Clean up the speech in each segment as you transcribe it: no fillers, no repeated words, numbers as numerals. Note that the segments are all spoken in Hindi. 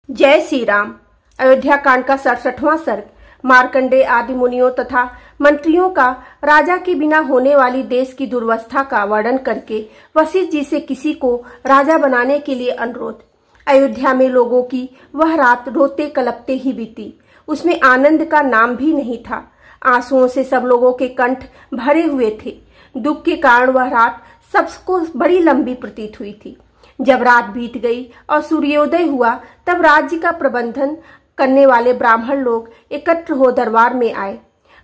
जय श्री राम। अयोध्या कांड का 67वां सर्ग। मार्कंडेय आदि मुनियों तथा मंत्रियों का राजा के बिना होने वाली देश की दुर्वस्था का वर्णन करके वशिष्ठ जी से किसी को राजा बनाने के लिए अनुरोध। अयोध्या में लोगों की वह रात रोते कलपते ही बीती। उसमें आनंद का नाम भी नहीं था। आंसुओं से सब लोगों के कंठ भरे हुए थे। दुख के कारण वह रात सबको बड़ी लंबी प्रतीत हुई थी। जब रात बीत गई और सूर्योदय हुआ तब राज्य का प्रबंधन करने वाले ब्राह्मण लोग एकत्र हो दरबार में आए।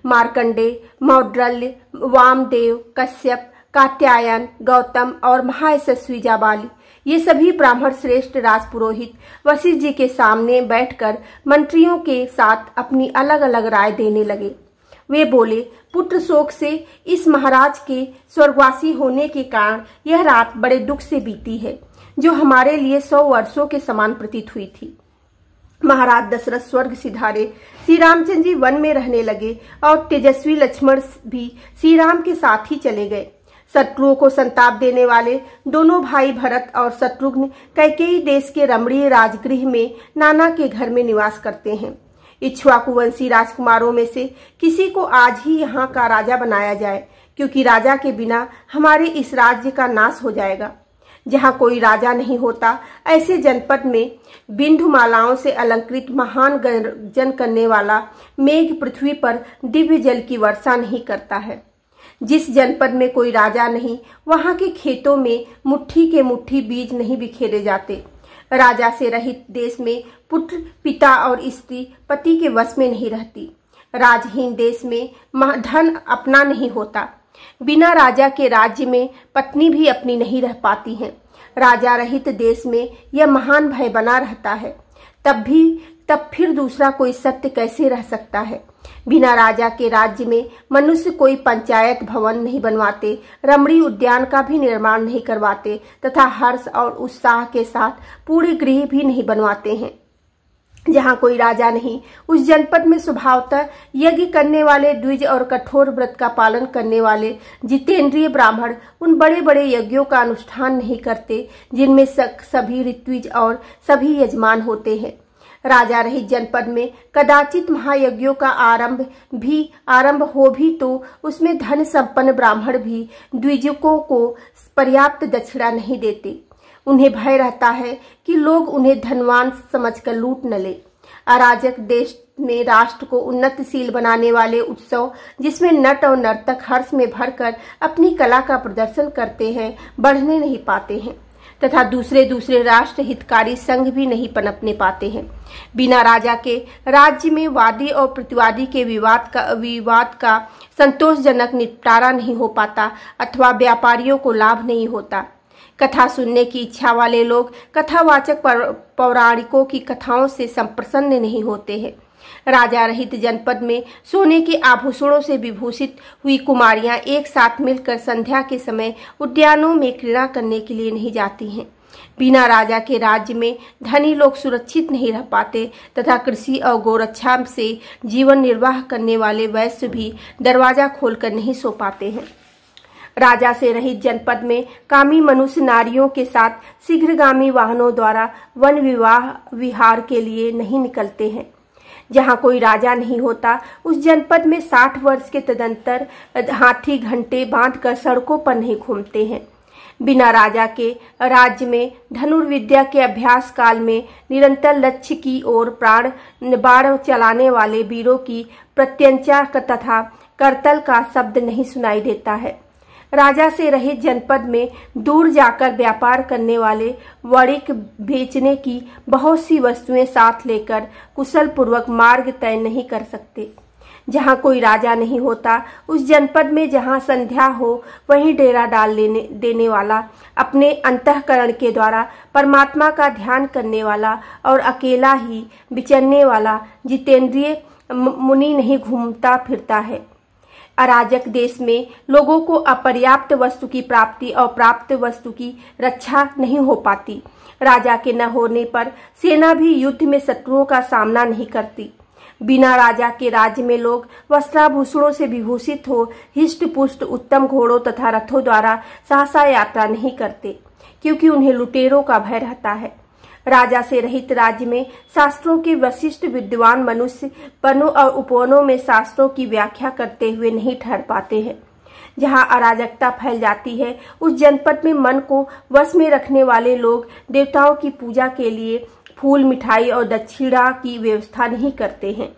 मार्कंडेय, मौद्गल्य, वामदेव, कश्यप, कात्यायन, गौतम और महायशस्वी जाबाली ये सभी ब्राह्मण श्रेष्ठ राजपुरोहित वशिष्ठ जी के सामने बैठकर मंत्रियों के साथ अपनी अलग अलग राय देने लगे। वे बोले, पुत्र शोक से इस महाराज के स्वर्गवासी होने के कारण यह रात बड़े दुख से बीती है, जो हमारे लिए 100 वर्षों के समान प्रतीत हुई थी। महाराज दशरथ स्वर्ग सिधारे श्री रामचंद्र जी वन में रहने लगे और तेजस्वी लक्ष्मण भी श्री राम के साथ ही चले गए। शत्रुओं को संताप देने वाले दोनों भाई भरत और शत्रुघ्न कैकेयी देश के रमणीय राजगृह में नाना के घर में निवास करते हैं। इक्ष्वाकुवंशी राजकुमारों में से किसी को आज ही यहाँ का राजा बनाया जाए, क्योंकि राजा के बिना हमारे इस राज्य का नाश हो जाएगा। जहाँ कोई राजा नहीं होता, ऐसे जनपद में बिंदुमालाओं से अलंकृत महान गर्जन करने वाला मेघ पृथ्वी पर दिव्य जल की वर्षा नहीं करता है। जिस जनपद में कोई राजा नहीं, वहाँ के खेतों में मुट्ठी के मुट्ठी बीज नहीं बिखेरे जाते। राजा से रहित देश में पुत्र, पिता और स्त्री पति के वश में नहीं रहती। राजहीन देश में धन अपना नहीं होता। बिना राजा के राज्य में पत्नी भी अपनी नहीं रह पाती है। राजा रहित देश में यह महान भय बना रहता है। तब फिर दूसरा कोई सत्य कैसे रह सकता है। बिना राजा के राज्य में मनुष्य कोई पंचायत भवन नहीं बनवाते, रमणीय उद्यान का भी निर्माण नहीं करवाते तथा हर्ष और उत्साह के साथ पूरे गृह भी नहीं बनवाते हैं। जहाँ कोई राजा नहीं, उस जनपद में स्वभावतः यज्ञ करने वाले, द्विज और कठोर व्रत का पालन करने वाले जितेंद्रिय ब्राह्मण उन बड़े बड़े यज्ञों का अनुष्ठान नहीं करते जिनमें सभी ऋत्विज और सभी यजमान होते हैं। राजा रहित जनपद में कदाचित महायज्ञों का आरंभ हो भी तो उसमें धन संपन्न ब्राह्मण भी द्विजकों को पर्याप्त दक्षिणा नहीं देते। उन्हें भय रहता है कि लोग उन्हें धनवान समझकर लूट न ले। अराजक देश में राष्ट्र को उन्नतिशील बनाने वाले उत्सव, जिसमें नट और नर्तक हर्ष में भरकर अपनी कला का प्रदर्शन करते हैं, बढ़ने नहीं पाते हैं तथा दूसरे राष्ट्र हितकारी संघ भी नहीं पनपने पाते हैं। बिना राजा के राज्य में वादी और प्रतिवादी के विवाद का संतोषजनक निपटारा नहीं हो पाता अथवा व्यापारियों को लाभ नहीं होता। कथा सुनने की इच्छा वाले लोग कथावाचक पौराणिकों की कथाओं से संप्रसन्न नहीं होते हैं। राजा रहित जनपद में सोने के आभूषणों से विभूषित हुई कुमारियां एक साथ मिलकर संध्या के समय उद्यानों में क्रीड़ा करने के लिए नहीं जाती हैं। बिना राजा के राज्य में धनी लोग सुरक्षित नहीं रह पाते तथा कृषि और गौरक्षा से जीवन निर्वाह करने वाले वैश्य भी दरवाजा खोलकर नहीं सो पाते हैं। राजा से रहित जनपद में कामी मनुष्य नारियों के साथ शीघ्रगामी वाहनों द्वारा वन विहार के लिए नहीं निकलते हैं। जहाँ कोई राजा नहीं होता, उस जनपद में 60 वर्ष के तदंतर हाथी घंटे बांधकर सड़कों पर नहीं घूमते हैं। बिना राजा के राज्य में धनुर्विद्या के अभ्यास काल में निरंतर लक्ष्य की ओर बाण चलाने वाले वीरों की प्रत्यंचा तथा करतल का शब्द नहीं सुनाई देता है। राजा से रहित जनपद में दूर जाकर व्यापार करने वाले वणिक बेचने की बहुत सी वस्तुएं साथ लेकर कुशल पूर्वक मार्ग तय नहीं कर सकते। जहाँ कोई राजा नहीं होता, उस जनपद में जहाँ संध्या हो वहीं डेरा डाल देने वाला, अपने अंतःकरण के द्वारा परमात्मा का ध्यान करने वाला और अकेला ही विचरने वाला जितेंद्रिय मुनि नहीं घूमता फिरता है। अराजक देश में लोगों को अपर्याप्त वस्तु की प्राप्ति और प्राप्त वस्तु की रक्षा नहीं हो पाती। राजा के न होने पर सेना भी युद्ध में शत्रुओं का सामना नहीं करती। बिना राजा के राज्य में लोग वस्त्राभूषणों से विभूषित हो हिष्ट पुष्ट उत्तम घोड़ों तथा रथों द्वारा सहसा यात्रा नहीं करते, क्योंकि उन्हें लुटेरों का भय रहता है। राजा से रहित राज्य में शास्त्रों के वशिष्ठ विद्वान मनुष्य वनों और उपवनों में शास्त्रों की व्याख्या करते हुए नहीं ठहर पाते हैं। जहाँ अराजकता फैल जाती है, उस जनपद में मन को वश में रखने वाले लोग देवताओं की पूजा के लिए फूल, मिठाई और दक्षिणा की व्यवस्था नहीं करते हैं।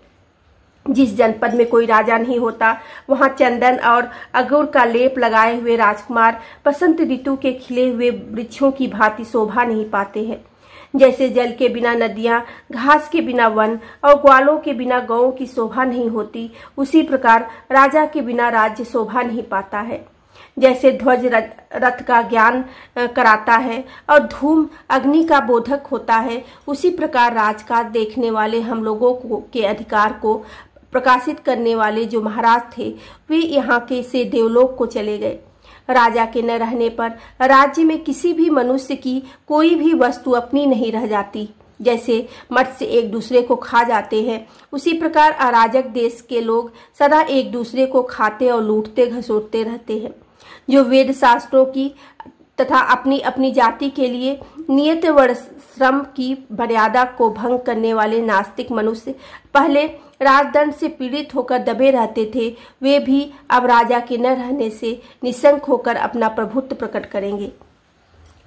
जिस जनपद में कोई राजा नहीं होता, वहां चंदन और अगुर का लेप लगाए हुए राजकुमार बसंत ऋतु के खिले हुए वृक्षों की भांति शोभा नहीं पाते हैं। जैसे जल के बिना नदियां, घास के बिना वन और ग्वालों के बिना गौओं की शोभा नहीं होती, उसी प्रकार राजा के बिना राज्य शोभा नहीं पाता है। जैसे ध्वज रथ का ज्ञान कराता है और धूम अग्नि का बोधक होता है, उसी प्रकार राजकाज देखने वाले हम लोगों के अधिकार को प्रकाशित करने वाले जो महाराज थे, वे यहाँ के से देवलोक को चले गए। राजा के न रहने पर राज्य में किसी भी मनुष्य की कोई भी वस्तु अपनी नहीं रह जाती। जैसे मत्स्य एक दूसरे को खा जाते हैं, उसी प्रकार अराजक देश के लोग सदा एक दूसरे को खाते और लूटते घसोटते रहते हैं। जो वेद शास्त्रों की तथा अपनी अपनी जाति के लिए नियत श्रम की मर्यादा को भंग करने वाले नास्तिक मनुष्य पहले राजदंड से पीड़ित होकर दबे रहते थे, वे भी अब राजा के न रहने से निशंक होकर अपना प्रभुत्व प्रकट करेंगे।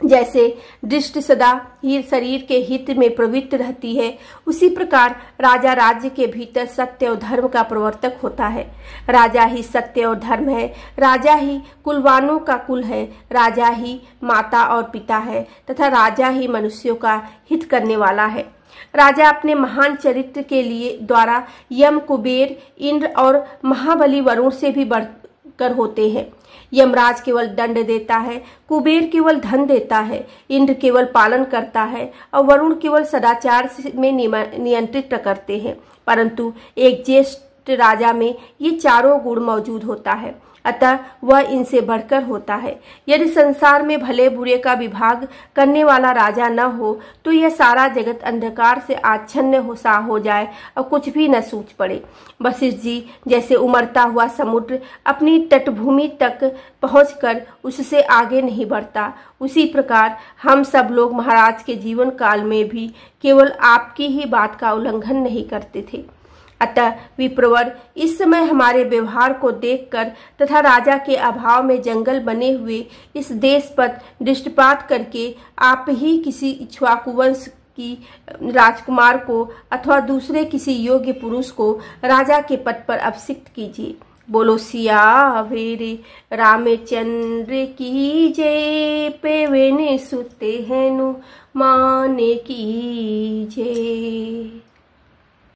जैसे दृष्टि सदा ही शरीर के हित में प्रवृत्त रहती है, उसी प्रकार राजा राज्य के भीतर सत्य और धर्म का प्रवर्तक होता है। राजा ही सत्य और धर्म है, राजा ही कुलवानों का कुल है, राजा ही माता और पिता है तथा राजा ही मनुष्यों का हित करने वाला है। राजा अपने महान चरित्र के लिए द्वारा यम, कुबेर, इंद्र और महाबली वरुण से भी बढ़कर होते हैं। यमराज केवल दंड देता है, कुबेर केवल धन देता है, इंद्र केवल पालन करता है और वरुण केवल सदाचार में नियंत्रित करते हैं। परंतु एक ज्येष्ठ राजा में ये चारों गुण मौजूद होता है, अतः वह इनसे बढ़कर होता है। यदि संसार में भले बुरे का विभाग करने वाला राजा न हो तो यह सारा जगत अंधकार से आच्छन्न हो जाए और कुछ भी न सूझ पड़े। वशिष्ठ जी जैसे उमड़ता हुआ समुद्र अपनी तटभूमि तक पहुंचकर उससे आगे नहीं बढ़ता, उसी प्रकार हम सब लोग महाराज के जीवन काल में भी केवल आपकी ही बात का उल्लंघन नहीं करते थे। अतः विप्रवर, इस समय हमारे व्यवहार को देखकर तथा राजा के अभाव में जंगल बने हुए इस देश पर दृष्टिपात करके आप ही किसी इक्ष्वाकु वंश की राजकुमार को अथवा दूसरे किसी योग्य पुरुष को राजा के पद पर अभिषिक्त कीजिए। बोलो सियावर रामचंद्र की जय। पेवेने सुते हैं नु माने की जय।